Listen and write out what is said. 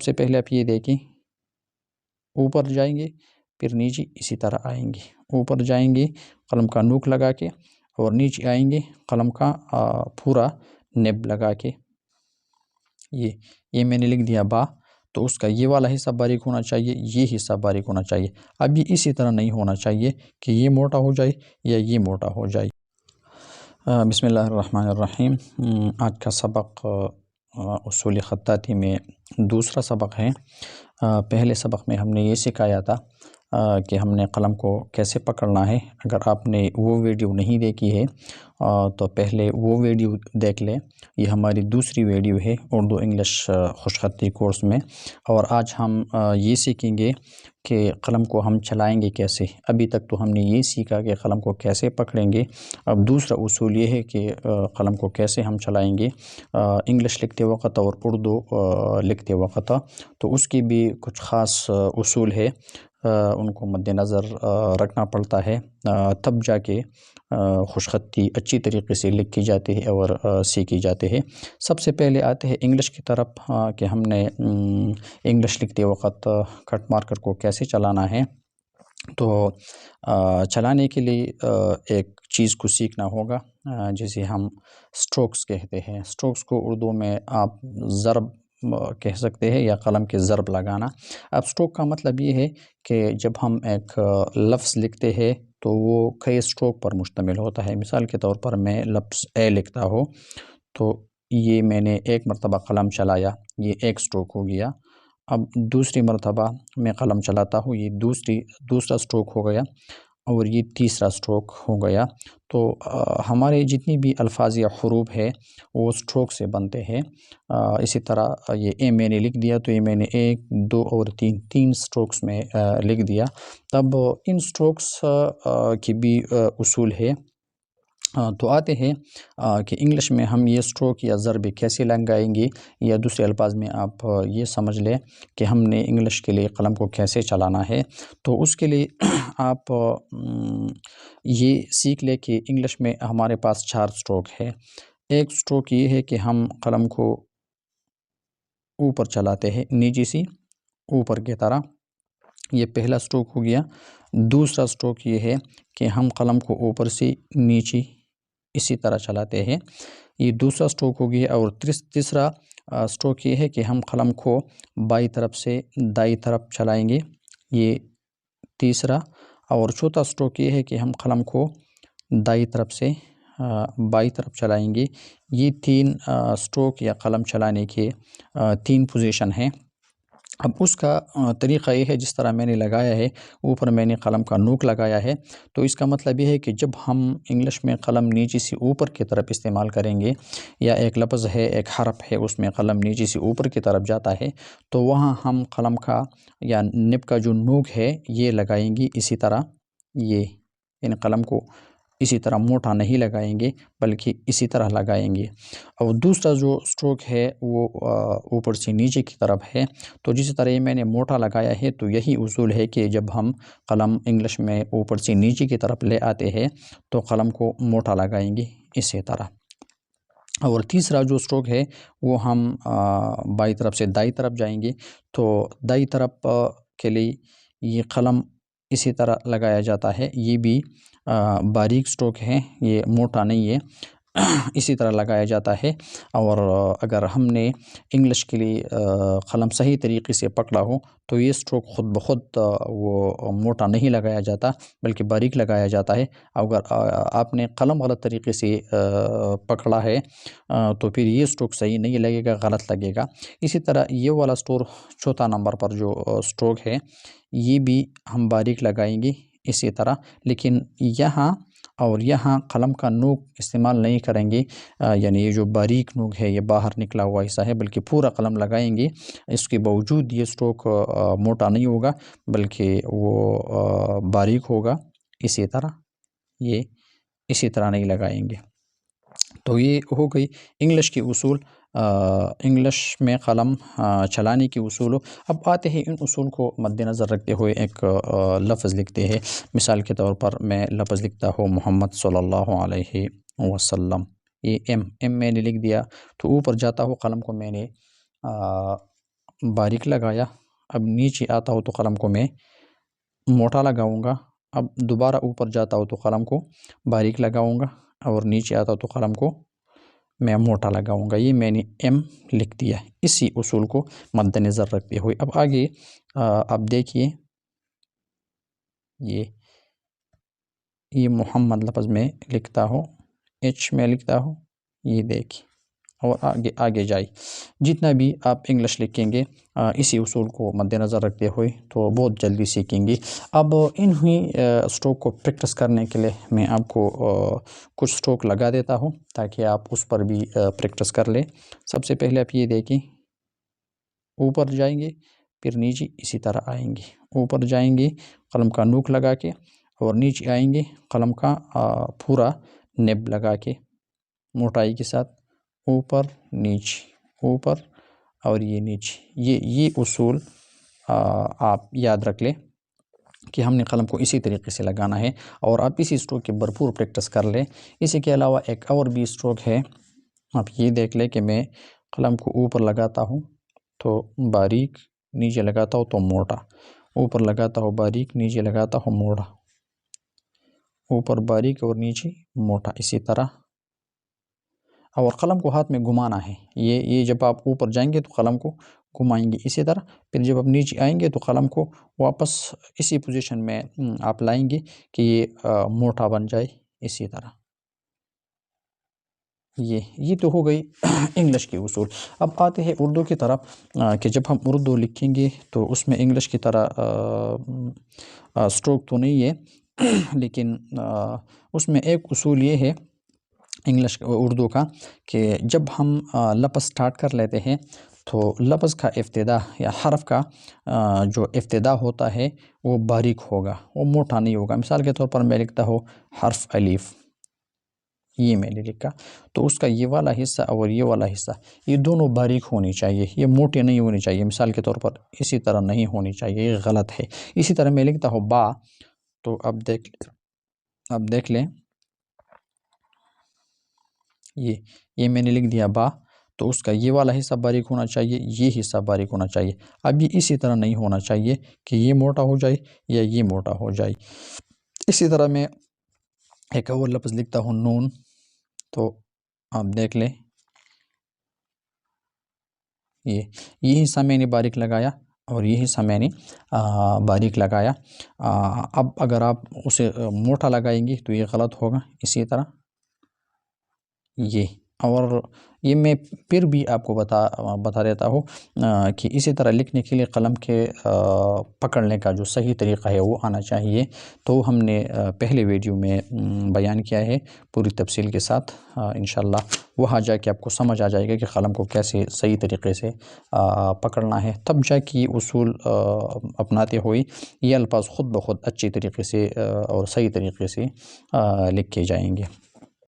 سب سے پہلے آپ یہ دیکھیں، اوپر جائیں گے پھر نیچے اسی طرح آئیں گے، اوپر جائیں گے قلم کا نوک لگا کے اور نیچے آئیں گے قلم کا پورا نب لگا کے۔ یہ میں نے لکھ دیا با، تو اس کا یہ والا حصہ باریک ہونا چاہیے، یہ حصہ باریک ہونا چاہیے۔ اب یہ اسی طرح نہیں ہونا چاہیے کہ یہ موٹا ہو جائے یا یہ موٹا ہو جائے۔ بسم اللہ الرحمن الرحیم۔ آج کا سبق اصول خطاطی میں دوسرا سبق ہے۔ پہلے سبق میں ہم نے یہ سکھایا تھا کہ ہم نے قلم کو کیسے پکڑنا ہے۔ اگر آپ نے وہ ویڈیو نہیں دیکھی ہے تو پہلے وہ ویڈیو دیکھ لیں۔ یہ ہماری دوسری ویڈیو ہے اردو انگلش خوش خطی کورس میں، اور آج ہم یہ سیکھیں گے کہ قلم کو ہم چلائیں گے کیسے۔ ابھی تک تو ہم نے یہ سیکھا کہ قلم کو کیسے پکڑیں گے، اب دوسرا اصول یہ ہے کہ قلم کو کیسے ہم چلائیں گے انگلش لکھتے وقت اور اردو لکھتے وقت۔ تو اس کی بھی کچھ خاص اصول ہے، ان کو مد نظر رکھنا پڑتا ہے، تب جا کے خوش خطی اچھی طریقے سے لکھی جاتی ہے اور سیکھی جاتی ہے۔ سب سے پہلے آتے ہیں انگلش کی طرف کہ ہم نے انگلش لکھتے وقت کٹ مارکر کو کیسے چلانا ہے۔ تو چلانے کے لیے ایک چیز کو سیکھنا ہوگا جسے ہم سٹروکس کہتے ہیں۔ سٹروکس کو اردو میں آپ ضرب کہہ سکتے ہیں یا قلم کے ضرب لگانا۔ اب سٹروک کا مطلب یہ ہے کہ جب ہم ایک لفظ لکھتے ہیں تو وہ کئی سٹروک پر مشتمل ہوتا ہے۔ مثال کے طور پر میں لفظ اے لکھتا ہوں تو یہ میں نے ایک مرتبہ قلم چلایا، یہ ایک سٹروک ہو گیا۔ اب دوسری مرتبہ میں قلم چلاتا ہوں، یہ دوسرا سٹروک ہو گیا، اور یہ تیسرا سٹروک ہو گیا۔ تو ہمارے جتنی بھی الفاظ یا حروف ہے وہ سٹروک سے بنتے ہیں۔ اسی طرح یہ اے میں نے لکھ دیا تو یہ میں نے 1 2 اور 3 سٹروکس میں لکھ دیا۔ تب ان سٹروکس کی بھی اصول ہے۔ تو آتے ہیں کہ انگلش میں ہم یہ سٹروک یا ضرب کیسے لگائیں گے، یا دوسرے الفاظ میں آپ یہ سمجھ لیں کہ ہم نے انگلش کے لیے قلم کو کیسے چلانا ہے۔ تو اس کے لیے آپ یہ سیکھ لیں کہ انگلش میں ہمارے پاس 4 سٹروک ہے۔ ایک سٹروک یہ ہے کہ ہم قلم کو اوپر چلاتے ہیں، نیچے سے اوپر کی طرح، یہ پہلا سٹروک ہو گیا۔ دوسرا سٹروک یہ ہے کہ ہم قلم کو اوپر سے نیچے اسی طرح چلاتے ہیں، یہ دوسرا سٹروک ہو گیا۔ اور تیسرا سٹروک یہ ہے کہ ہم قلم کو بائیں طرف سے دائیں طرف چلائیں گے، یہ تیسرا۔ اور چوتھا سٹروک یہ ہے کہ ہم قلم کو دائیں طرف سے بائیں طرف چلائیں گے۔ یہ 3 سٹروک یا قلم چلانے کے 3 پوزیشن ہیں۔ اب اس کا طریقہ یہ ہے جس طرح میں نے لگایا ہے، اوپر میں نے قلم کا نوک لگایا ہے، تو اس کا مطلب یہ ہے کہ جب ہم انگلش میں قلم نیچے سے اوپر کی طرف استعمال کریں گے، یا ایک لفظ ہے، ایک حرف ہے، اس میں قلم نیچے سے اوپر کی طرف جاتا ہے، تو وہاں ہم قلم کا یا نب کا جو نوک ہے یہ لگائیں گے اسی طرح، یہ ان قلم کو اسی طرح موٹا نہیں لگائیں گے بلکہ اسی طرح لگائیں گے۔ اور دوسرا جو سٹروک ہے وہ اوپر سے نیچے کی طرف ہے۔ تو جس طرح یہ میں نے موٹا لگایا ہے تو یہی اصول ہے کہ جب ہم قلم انگلش میں اوپر سے نیچے کی طرف لے آتے ہیں تو قلم کو موٹا لگائیں گے اسی طرح۔ اور تیسرا جو سٹروک ہے وہ ہم بائیں طرف سے دائیں طرف جائیں گے، تو دائیں طرف کے لیے یہ قلم اسی طرح لگایا جاتا ہے، یہ بھی باریک سٹروک ہے، یہ موٹا نہیں ہے، اسی طرح لگایا جاتا ہے۔ اور اگر ہم نے انگلش کے لیے قلم صحیح طریقے سے پکڑا ہو تو یہ سٹروک خود بخود وہ موٹا نہیں لگایا جاتا بلکہ باریک لگایا جاتا ہے۔ اگر آپ نے قلم غلط طریقے سے پکڑا ہے تو پھر یہ سٹروک صحیح نہیں لگے گا، غلط لگے گا۔ اسی طرح یہ والا چوتھا نمبر پر جو سٹروک ہے یہ بھی ہم باریک لگائیں گے اسی طرح، لیکن یہاں اور یہاں قلم کا نوک استعمال نہیں کریں گے، یعنی یہ جو باریک نوک ہے یہ باہر نکلا ہوا حصہ ہے، بلکہ پورا قلم لگائیں گے۔ اس کے باوجود یہ سٹروک موٹا نہیں ہوگا بلکہ وہ باریک ہوگا اسی طرح، یہ اسی طرح نہیں لگائیں گے۔ تو یہ ہو گئی انگلش کی اصول، انگلش میں قلم چلانے کی اصول۔ اب آتے ہیں ان اصول کو مد نظر رکھتے ہوئے ایک لفظ لکھتے ہیں۔ مثال کے طور پر میں لفظ لکھتا ہوں محمد صلی اللہ علیہ وسلم، یہ ایم میں نے لکھ دیا، تو اوپر جاتا ہوں قلم کو میں نے باریک لگایا، اب نیچے آتا ہو تو قلم کو میں موٹا لگاؤں گا، اب دوبارہ اوپر جاتا ہو تو قلم کو باریک لگاؤں گا، اور نیچے آتا ہو تو قلم کو میں موٹا لگاؤں گا۔ یہ میں نے ایم لکھ دیا، اسی اصول کو مد نظر رکھتے ہوئے۔ اب آگے آپ دیکھیے، یہ محمد لفظ میں لکھتا ہوں، ایچ میں لکھتا ہوں، یہ دیکھیے، اور آگے جائے جتنا بھی آپ انگلش لکھیں گے اسی اصول کو مد نظر رکھتے ہوئے تو بہت جلدی سیکھیں گے۔ اب انہی سٹروک کو پریکٹس کرنے کے لیے میں آپ کو کچھ سٹروک لگا دیتا ہوں تاکہ آپ اس پر بھی پریکٹس کر لیں۔ سب سے پہلے آپ یہ دیکھیں، اوپر جائیں گے پھر نیچے اسی طرح آئیں گے، اوپر جائیں گے قلم کا نوک لگا کے، اور نیچے آئیں گے قلم کا پورا نب لگا کے موٹائی کے ساتھ، اوپر نیچے اوپر اور یہ نیچے۔ یہ اصول آپ یاد رکھ لیں کہ ہم نے قلم کو اسی طریقے سے لگانا ہے، اور آپ اسی سٹروک کی بھرپور پریکٹس کر لیں۔ اسی کے علاوہ ایک اور بھی سٹروک ہے، آپ یہ دیکھ لیں کہ میں قلم کو اوپر لگاتا ہوں تو باریک، نیچے لگاتا ہوں تو موٹا، اوپر لگاتا ہوں باریک، نیچے لگاتا ہوں موٹا، اوپر باریک اور نیچے موٹا، اسی طرح۔ اور قلم کو ہاتھ میں گھمانا ہے، یہ جب آپ اوپر جائیں گے تو قلم کو گھمائیں گے اسی طرح، پھر جب آپ نیچے آئیں گے تو قلم کو واپس اسی پوزیشن میں آپ لائیں گے کہ یہ موٹا بن جائے، اسی طرح۔ یہ تو ہو گئی انگلش کے اصول۔ اب آتے ہیں اردو کی طرف، کہ جب ہم اردو لکھیں گے تو اس میں انگلش کی طرح سٹروک تو نہیں ہے، لیکن اس میں ایک اصول یہ ہے انگلش اردو کا کہ جب ہم لفظ سٹارٹ کر لیتے ہیں تو لفظ کا ابتدا یا حرف کا جو ابتدا ہوتا ہے وہ باریک ہوگا، وہ موٹا نہیں ہوگا۔ مثال کے طور پر میں لکھتا ہوں حرف الف، یہ میں نے لکھا، تو اس کا یہ والا حصہ اور یہ والا حصہ یہ دونوں باریک ہونی چاہیے، یہ موٹے نہیں ہونی چاہیے۔ مثال کے طور پر اسی طرح نہیں ہونی چاہیے، یہ غلط ہے۔ اسی طرح میں لکھتا ہوں با، تو اب دیکھ لیں، یہ میں نے لکھ دیا با، تو اس کا یہ والا حصہ باریک ہونا چاہیے، یہ حصہ باریک ہونا چاہیے۔ اب یہ اسی طرح نہیں ہونا چاہیے کہ یہ موٹا ہو جائے یا یہ موٹا ہو جائے۔ اسی طرح میں ایک اور لفظ لکھتا ہوں نون، تو آپ دیکھ لیں، یہ حصہ میں نے باریک لگایا اور یہ حصہ میں نے باریک لگایا۔ اب اگر آپ اسے موٹا لگائیں گے تو یہ غلط ہوگا، اسی طرح یہ۔ اور یہ میں پھر بھی آپ کو بتا دیتا ہوں کہ اسی طرح لکھنے کے لیے قلم کے پکڑنے کا جو صحیح طریقہ ہے وہ آنا چاہیے، تو ہم نے پہلے ویڈیو میں بیان کیا ہے پوری تفصیل کے ساتھ۔ انشاءاللہ وہاں جا کے آپ کو سمجھ آ جائے گا کہ قلم کو کیسے صحیح طریقے سے پکڑنا ہے، تب جا کے اصول اپناتے ہوئے یہ الفاظ خود بخود اچھی طریقے سے اور صحیح طریقے سے لکھے جائیں گے۔